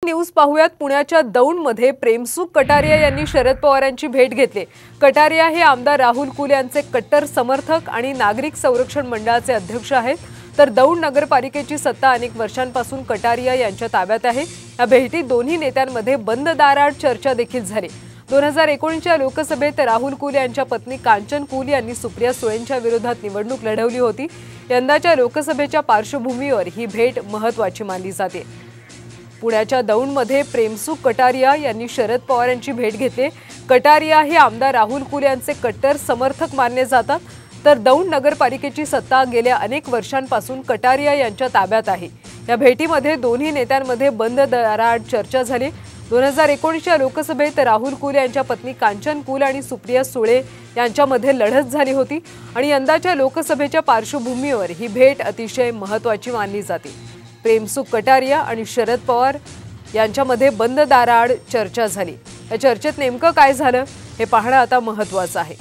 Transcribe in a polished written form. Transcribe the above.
News पाहुयात। पुण्याच्या दौंडमध्ये प्रेमसुख कटारिया यांनी शरद पवारांची भेट घेतली। कटारिया हे आमदार राहुल कुल यांचे कट्टर समर्थक आणि नागरिक संरक्षण मंडळाचे अध्यक्ष आहेत। तर दौंड नगरपालिकेची सत्ता अनेक वर्षांपासून कटारिया यांच्या ताब्यात आहे। या भेटीत दोन्ही नेत्यांमध्ये बंद दाराआड चर्चा देखील झाली। 2019च्या लोकसभेत राहुल कुल यांच्या पत्नी कांचन कुल यांनी सुप्रिया सुळेंच्या विरोधात निवडणूक लढवली होती। यंदाच्या लोकसभेच्या पार्श्वभूमीवर ही भेट महत्त्वाची मानली जाते। पुण्याच्या दौंडमध्ये प्रेमसुख कटारिया यांनी शरद पवार यांची भेट घेतली। कटारिया हे आमदार राहुल कुल यांचे कट्टर समर्थक मानले जातात। तर दौंड नगरपालिकेची सत्ता गेल्या अनेक वर्षांपासून कटारिया यांच्या ताब्यात आहे। या भेटीमध्ये दोन्ही नेत्यांमध्ये बंद दाराआड चर्चा झाली। 2019च्या लोकसभेत राहुल कुल यांच्या पत्नी कांचन कुल आणि सुप्रिया सुळे यांच्यामध्ये लढत झाली होती आणि यंदाच्या लोकसभेच्या पार्श्वभूमीवर ही भेट अतिशय महत्त्वाची मानली जाते। प्रेमसुख कटारिया आणि शरद पवार यांच्यामध्ये बंद दाराआड चर्चा झाली। या चर्चेत नेमकं काय झालं हे पाहणं आता महत्त्वाचं आहे।